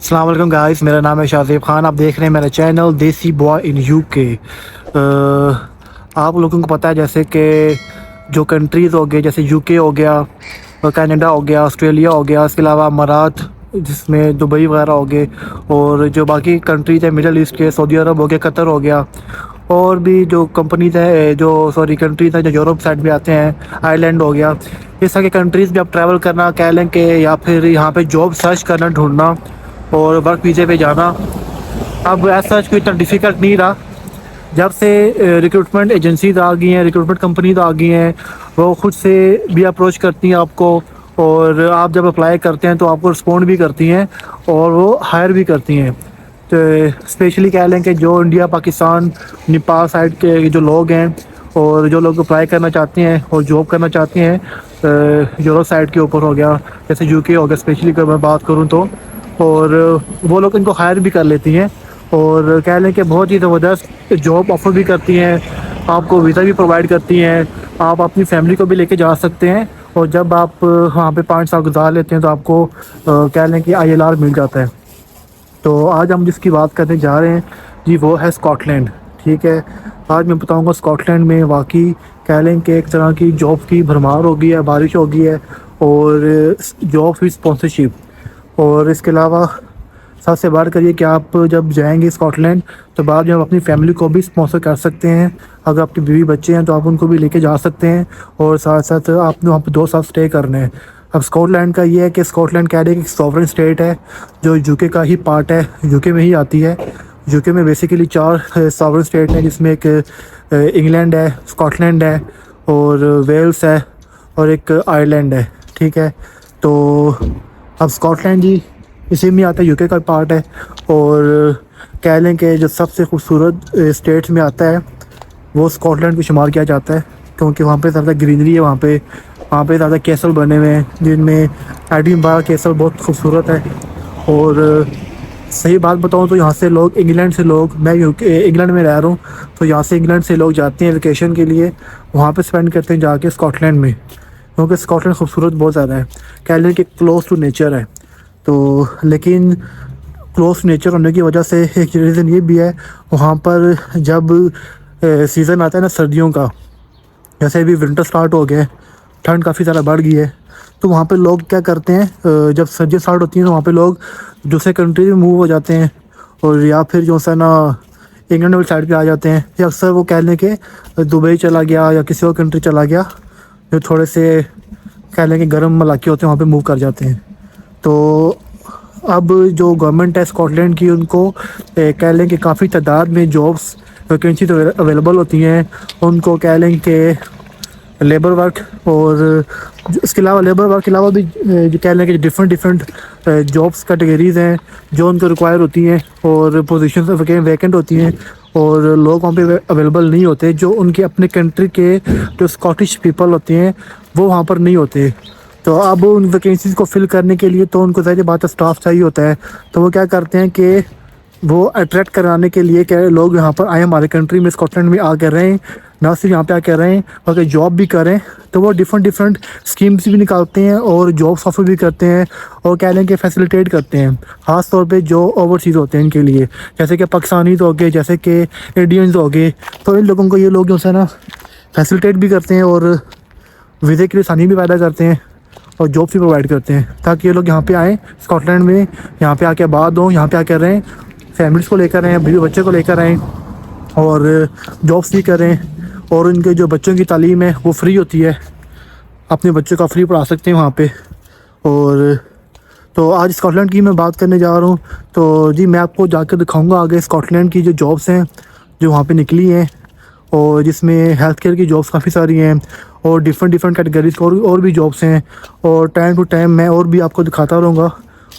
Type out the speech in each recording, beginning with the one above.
अस्सलाम वालेकुम गाइस, मेरा नाम है शाहज़ेब ख़ान। आप देख रहे हैं मेरा चैनल देसी बॉय इन यूके। आप लोगों को पता है जैसे कि जो कंट्रीज़ हो गए जैसे यूके हो गया और कनाडा हो गया, ऑस्ट्रेलिया हो गया, इसके अलावा अमारात जिसमें दुबई वगैरह हो गए, और जो बाकी कंट्रीज़ है मिडल ईस्ट के, सऊदी अरब हो गया, कतर हो गया, और भी जो कंपनीज़ है जो कंट्रीज़ हैं जो यूरोप साइड में आते हैं, आयरलैंड हो गया, इस तरह के कंट्रीज़ में आप ट्रैवल करना कह लें कि, या फिर यहाँ पे जॉब सर्च करना, ढूंढना और वर्क वीज़े पे जाना अब ऐसा कोई इतना डिफ़िकल्ट नहीं रहा। जब से रिक्रूटमेंट एजेंसीज आ गई हैं, रिक्रूटमेंट कंपनीज आ गई हैं, वो खुद से भी अप्रोच करती हैं आपको, और आप जब अप्लाई करते हैं तो आपको रिस्पॉन्ड भी करती हैं और वो हायर भी करती हैं। तो स्पेशली कह लें कि जो इंडिया, पाकिस्तान, नेपाल साइड के जो लोग हैं और जो लोग अप्लाई करना चाहते हैं और जॉब करना चाहते हैं यूरोप साइड के ऊपर हो गया, जैसे यूके हो गया स्पेशली अगर मैं बात करूँ तो, और वो लोग इनको हायर भी कर लेती हैं और कह लें कि बहुत ही ज़बरदस्त जॉब ऑफ़र भी करती हैं, आपको वीज़ा भी प्रोवाइड करती हैं, आप अपनी फैमिली को भी लेके जा सकते हैं, और जब आप वहाँ पे 5 साल गुजार लेते हैं तो आपको कह लें कि ILR मिल जाता है। तो आज हम जिसकी बात करने जा रहे हैं जी, वो है स्कॉटलैंड। ठीक है, आज मैं बताऊंगा स्कॉटलैंड में वाकई कह लें कि एक तरह की जॉब की भरमार हो गई है, बारिश हो गई है, और जॉब की स्पॉन्सरशिप, और इसके अलावा सबसे बढ़ कर ये कि आप जब जाएंगे स्कॉटलैंड तो बाद में आप अपनी फैमिली को भी स्पॉन्सर कर सकते हैं। अगर आपके बीवी बच्चे हैं तो आप उनको भी लेके जा सकते हैं, और साथ साथ आपने वहाँ पर 2 साल स्टे करने हैं। अब स्कॉटलैंड का ये है कि स्कॉटलैंड कह रहे हैं कि सॉवरेन स्टेट है जो यूके का ही पार्ट है, यूके में ही आती है। यूके में बेसिकली 4 सॉवरेन स्टेट हैं, जिसमें एक इंग्लैंड है, स्कॉटलैंड है, और वेल्स है, और एक आयरलैंड है। ठीक है, तो अब स्कॉटलैंड जी इसी में आता है, यूके का पार्ट है, और कह लें कि जो सबसे खूबसूरत स्टेट्स में आता है वो स्कॉटलैंड को शुमार किया जाता है, क्योंकि वहाँ पे ज़्यादा ग्रीनरी है, वहाँ पे ज़्यादा कैसल बने हुए हैं, जिनमें एडिनबर्ग कैसल बहुत खूबसूरत है। और सही बात बताऊँ तो यहाँ से लोग, इंग्लैंड से लोग, मैं इंग्लैंड में रह रहा हूँ, तो यहाँ से इंग्लैंड से लोग जाते हैं वेकेशन के लिए, वहाँ पे स्पेंड करते हैं जाके स्कॉटलैंड में, क्योंकि स्कॉटलैंड खूबसूरत बहुत ज़्यादा है, कह लें कि क्लोज टू नेचर है। तो लेकिन क्लोज नेचर होने की वजह से एक रीज़न ये भी है, वहाँ पर जब सीज़न आता है ना सर्दियों का, जैसे अभी विंटर स्टार्ट हो गया है, ठंड काफ़ी ज़्यादा बढ़ गई है, तो वहाँ पे लोग क्या करते हैं, जब सर्दियाँ स्टार्ट होती हैं तो वहाँ पे लोग दूसरे कंट्री में मूव हो जाते हैं, और या फिर जो सा ना इंग्लैंड वाली साइड पे आ जाते हैं, या अक्सर वो कह लें कि दुबई चला गया या किसी और कंट्री चला गया, जो थोड़े से कह लें कि गर्म इलाके होते हैं वहाँ पे मूव कर जाते हैं। तो अब जो गवर्नमेंट है स्कॉटलैंड की, उनको कह लें कि काफ़ी तादाद में जॉब्स वैकेंसी तो अवेलेबल होती हैं, उनको कह लें कि लेबर वर्क, और इसके अलावा लेबर वर्क के अलावा भी जो कह लें कि डिफरेंट जॉब्स कैटेगरीज़ हैं जो उनको रिक्वायर होती हैं, और पोजीशंस वैकेंट होती हैं, और लोग वहाँ पे अवेलेबल नहीं होते, जो उनके अपने कंट्री के जो स्कॉटिश पीपल होते हैं वो वहाँ पर नहीं होते। तो अब उन वैकेंसीज़ को फिल करने के लिए तो उनको ज़ाहिर बात है स्टाफ चाहिए होता है, तो वो क्या करते हैं कि वो अट्रैक्ट कराने के लिए क्या लोग यहाँ पर आए, हमारे कंट्री में स्कॉटलैंड में आकर रहें, ना सिर्फ यहाँ पे आकर रहें बल्कि जॉब भी करें। तो वो डिफरेंट स्कीम्स भी निकालते हैं और जॉब्स ऑफर भी करते हैं, और कह लें कि फैसिलिटेट करते हैं, ख़ास तौर पे जो ओवरसीज़ होते हैं इनके लिए, जैसे कि पाकिस्तानीज़ हो गए, जैसे कि इंडियंस हो गए। तो इन लोगों को ये लोग जो है ना फैसिलिटेट भी करते हैं, और वीज़े के लिए आसानी भी पैदा करते हैं, और जॉब भी प्रोवाइड करते हैं, ताकि ये लोग यहाँ पे आएँ स्कॉटलैंड में, यहाँ पे आके आबाद हों, यहाँ पे आकर रहें, फैमिलीज़ को लेकर आएँ, बीवी बच्चे को लेकर आएँ, और जॉब्स भी करें, और उनके जो बच्चों की तालीम है वो फ्री होती है, अपने बच्चों का फ्री पढ़ा सकते हैं वहाँ पे। और तो आज स्कॉटलैंड की मैं बात करने जा रहा हूँ, तो जी मैं आपको जाकर दिखाऊंगा आगे स्कॉटलैंड की जो जॉब्स हैं जो वहाँ पे निकली हैं, और जिसमें हेल्थ केयर की जॉब्स काफ़ी सारी हैं, और डिफरेंट कैटेगरीज और भी जॉब्स हैं, और टाइम टू टाइम मैं और भी आपको दिखाता रहूँगा।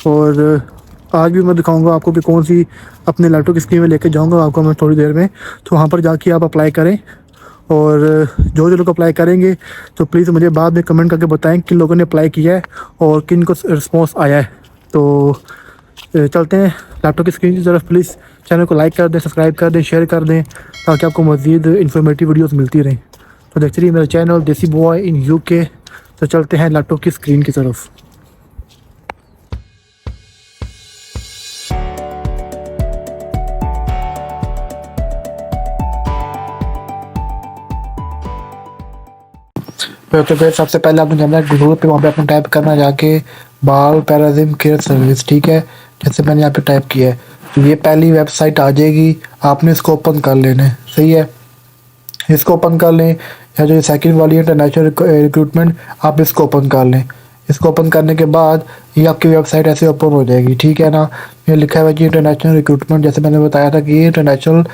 और आज भी मैं दिखाऊंगा आपको कि कौन सी अपने लैपटॉप की स्क्रीन में लेके जाऊंगा आपको मैं थोड़ी देर में, तो वहाँ पर जाके आप अप्लाई करें, और जो लोग अप्लाई करेंगे तो प्लीज़ मुझे बाद में कमेंट करके बताएं किन लोगों ने अप्लाई किया है और किन को रिस्पॉन्स आया है। तो चलते हैं लैपटॉप की स्क्रीन की तरफ। प्लीज़ चैनल को लाइक कर दें, सब्सक्राइब कर दें, शेयर कर दें, ताकि आपको मज़ीद इन्फॉर्मेटिव वीडियोस मिलती रहें। तो देखते रहिए मेरा चैनल देसी बॉय इन यूके। तो चलते हैं लैपटॉप की स्क्रीन की तरफ। तो फिर सबसे पहले आपने जाना है गूगल पे, वहाँ पे आपने टाइप करना है जाके बाल पैराजिम केयर सर्विस, ठीक है। जैसे मैंने यहाँ पे टाइप किया है तो ये पहली वेबसाइट आ जाएगी, आपने इसको ओपन कर लेना है, सही है। इसको ओपन कर लें, या जो सेकंड वाली है इंटरनेशनल रिक्रूटमेंट, आप इसको ओपन कर लें। इसको ओपन करने के बाद ये आपकी वेबसाइट ऐसे ओपन हो जाएगी, ठीक है ना। ये लिखा हुआ है जी इंटरनेशनल रिक्रूटमेंट, जैसे मैंने बताया था कि ये इंटरनेशनल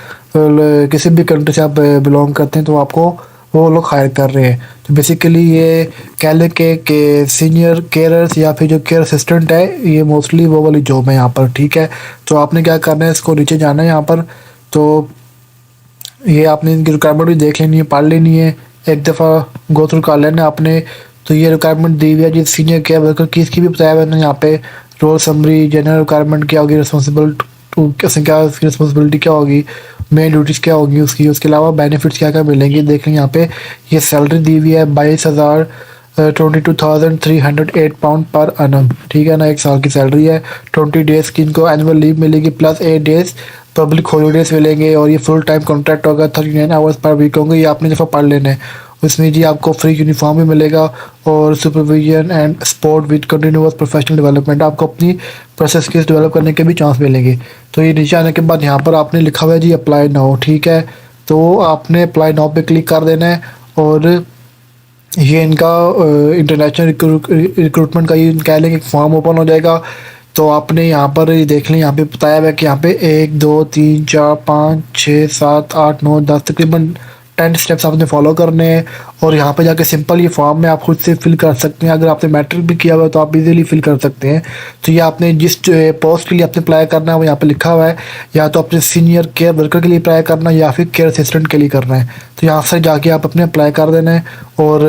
किसी भी कंट्री से आप बिलोंग करते हैं तो आपको वो लोग हायर कर रहे हैं। तो बेसिकली ये कह लें कि सीनियर केयरर्स या फिर जो केयर असिस्टेंट है, ये मोस्टली वो वाली जॉब है यहाँ पर, ठीक है। तो आपने क्या करना है, इसको नीचे जाना है यहाँ पर। तो ये आपने इनकी रिक्वायरमेंट भी देख लेनी है, पढ़ लेनी है, एक दफ़ा गो थ्रू कर लेना आपने। तो ये रिक्वायरमेंट दी हुई है जी सीनियर केयर वर्कर की, इसकी भी बताया मैंने यहाँ पे। रोल समरी, जनरल रिक्वायरमेंट क्या होगी, रिस्पॉन्सिबल टू कैसे, क्या उसकी रिस्पॉन्सिबिलिटी क्या होगी, मेन ड्यूटीज़ क्या होगी उसकी, उसके अलावा बेनिफिट्स क्या क्या मिलेंगे देख लें यहाँ पे। ये सैलरी दी हुई है 22,308 पाउंड पर एनम, ठीक है ना, एक साल की सैलरी है। 20 डेज़ की इनको एनुअल लीव मिलेगी, प्लस 8 डेज़ पब्लिक हॉलीडेज मिलेंगे। और ये फुल टाइम कॉन्ट्रैक्ट होगा, 39 आवर्स पर वीक होंगे, ये आपने दफ़ा पढ़ लेना है। उसमें जी आपको फ्री यूनिफॉर्म भी मिलेगा और supervision and support with continuous professional development, आपको अपनी प्रोसेस स्किल्स डेवलप करने के भी चांस मिलेंगे। तो ये नीचे आने के बाद यहाँ पर आपने लिखा हुआ है जी अप्लाई नाउ, ठीक है। तो आपने अप्लाई नाउ पे क्लिक कर देना है और ये इनका इंटरनेशनल रिक्रूटमेंट का ये कह लें कि फॉर्म ओपन हो जाएगा। तो आपने यहाँ पर ये देख लें, यहाँ पे बताया हुआ है कि यहाँ पे 1 2 3 4 5 6 7 8 9 10 तकरीबन 10 स्टेप्स आपने फॉलो करने हैं। और यहाँ पे जाके सिंपल ये फॉर्म में आप खुद से फिल कर सकते हैं। अगर आपने मैट्रिक भी किया हुआ है तो आप इजीली फिल कर सकते हैं। तो ये आपने जिस पोस्ट के लिए आपने अप्लाई करना है वो यहाँ पे लिखा हुआ है, या तो अपने सीनियर केयर वर्कर के लिए अप्लाई करना है या फिर केयर असिस्टेंट के लिए करना है। तो यहाँ से जाके आप अपने अप्लाई कर देना है और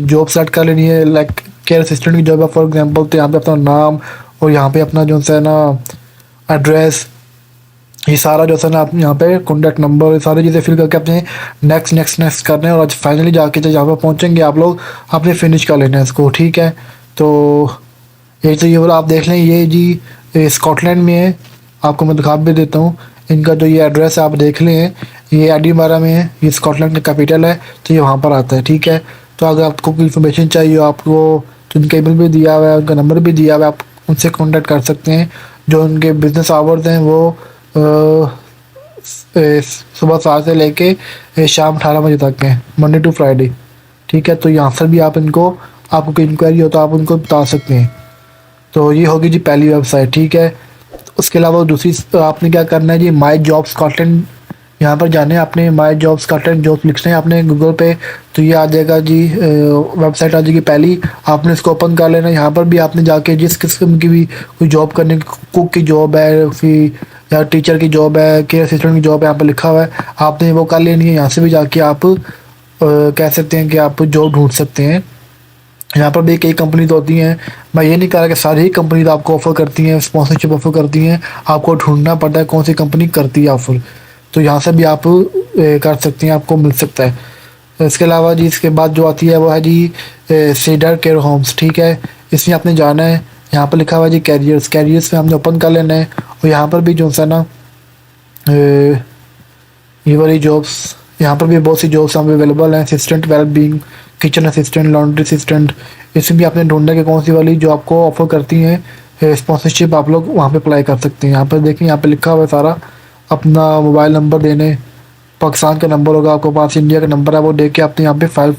जॉब सेलेक्ट कर लेनी है। लाइक केयर असिस्टेंट की जॉब है फॉर एग्जाम्पल, तो यहाँ पे अपना नाम और यहाँ पे अपना जो है ना एड्रेस, ये सारा जो है ना आप यहाँ पे कॉन्टैक्ट नंबर, ये सारी चीज़ें फिल करके अपने नेक्स्ट नेक्स्ट नेक्स्ट करने हैं। और आज फाइनली जाके जब यहाँ पर पहुँचेंगे आप लोग, आपने फिनिश कर लेना है इसको, ठीक है। तो ये तो ये वाला आप देख लें, ये जी स्कॉटलैंड में है, आपको मैं दिखा भी देता हूँ। इनका जो ये एड्रेस है आप देख लें, ये एडिनबरा में है, ये स्कॉटलैंड का कैपिटल है, तो ये वहाँ पर आता है, ठीक है। तो अगर आपको कोई इन्फॉर्मेशन चाहिए हो, आपको तो उनका ईमेल भी दिया हुआ है, उनका नंबर भी दिया हुआ है, आप उनसे कॉन्टैक्ट कर सकते हैं। जो उनके बिजनेस आवर्स हैं वो सुबह 7 से लेके शाम 18 बजे तक हैं, मंडे टू फ्राइडे, ठीक है। तो यहाँ पर भी आप इनको, आपको कोई इंक्वायरी हो तो आप उनको बता सकते हैं। तो ये होगी जी पहली वेबसाइट, ठीक है। उसके अलावा दूसरी आपने क्या करना है जी, माई जॉब स्कॉटलैंड, यहाँ पर जाने आपने माई जॉब स्कॉटलैंड जॉब लिखना है आपने गूगल पे, तो ये आ जाएगा जी, वेबसाइट आ जाएगी पहली, आपने इसको ओपन कर लेना है। यहाँ पर भी आपने जाके जिस किस्म की भी कोई जॉब करने की, कुक की जॉब है फिर या टीचर की जॉब है, केयर असिस्टेंट की जॉब है, यहाँ पर लिखा हुआ है, आपने वो कर लेनी है। यहाँ से भी जाके आप कह सकते हैं कि आप जॉब ढूंढ सकते हैं। यहाँ पर भी कई कंपनी तो होती हैं, मैं ये नहीं कह रहा कि सारी ही कंपनी तो आपको ऑफ़र करती हैं, स्पॉन्सरशिप ऑफ़र करती हैं, आपको ढूंढना पड़ता है कौन सी कंपनी करती है ऑफ़र। तो यहाँ से भी आप कर सकते हैं, आपको मिल सकता है। इसके अलावा जी इसके बाद जो आती है वो है जी सीडर केयर होम्स, ठीक है। इसमें आपने जाना है, यहाँ पर लिखा हुआ है जी कैरियर्स, कैरियर्स में हमने ओपन कर लेना है। और यहाँ पर भी जो है ना ये वाली जॉब्स, यहाँ पर भी बहुत सी जॉब्स हमें अवेलेबल हैं, assistant wellbeing, kitchen assistant, laundry assistant. इसमें भी आपने ढूंढना कि कौन सी वाली जो आपको ऑफर करती हैं स्पॉन्सरशिप, आप लोग वहाँ पे अप्लाई कर सकते हैं। यहाँ पर देखिए, यहाँ पे लिखा हुआ है सारा, अपना मोबाइल नंबर देने, पाकिस्तान का नंबर होगा आपको पास, इंडिया का नंबर है वो दे के आपने यहाँ पे फाइल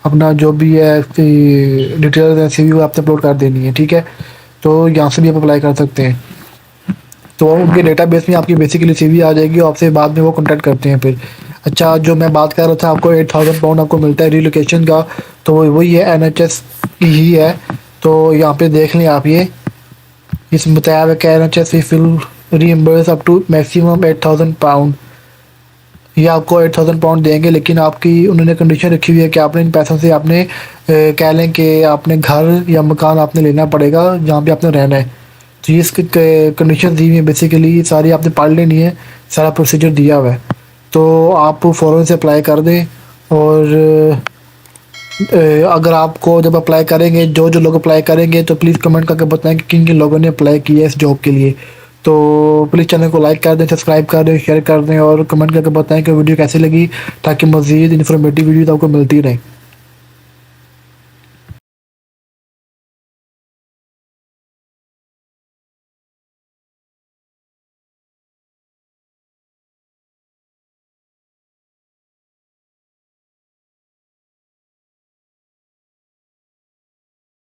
अपना जो भी है डिटेल्स है CV वो आपने अपलोड कर देनी है, ठीक है। तो यहाँ से भी आप अप्लाई कर सकते हैं। तो उनके डेटाबेस में आपकी बेसिकली CV आ जाएगी और आपसे बाद में वो कॉन्टैक्ट करते हैं फिर। अच्छा, जो मैं बात कर रहा था आपको 8,000 पाउंड आपको मिलता है रिलोकेशन का, तो वही है NHS की ही है। तो यहाँ पे देख लें आप, ये इसमें बताया हुआ कि NHS will reimburse up to maximum 8,000 pound, ये आपको 8,000 पाउंड देंगे। लेकिन आपकी उन्होंने कंडीशन रखी हुई है कि आपने इन पैसों से आपने कह लें कि आपने घर या मकान आपने लेना पड़ेगा जहाँ पे आपने रहना है। तो ये इसकी कंडीशन दी हुई है, बेसिकली सारी आपने पढ़ लेनी है, सारा प्रोसीजर दिया हुआ है। तो आप फ़ौरन से अप्लाई कर दें। और अगर आपको जब अप्लाई करेंगे, जो जो लोग अप्लाई करेंगे, तो प्लीज़ कमेंट करके बताएं कि किन किन लोगों ने अप्लाई किया है इस जॉब के लिए। तो प्लीज़ चैनल को लाइक कर दें, सब्सक्राइब कर दें, शेयर कर दें और कमेंट करके बताएं कि वीडियो कैसी लगी, ताकि मज़ीद इन्फॉर्मेटिव वीडियो आपको मिलती रहे।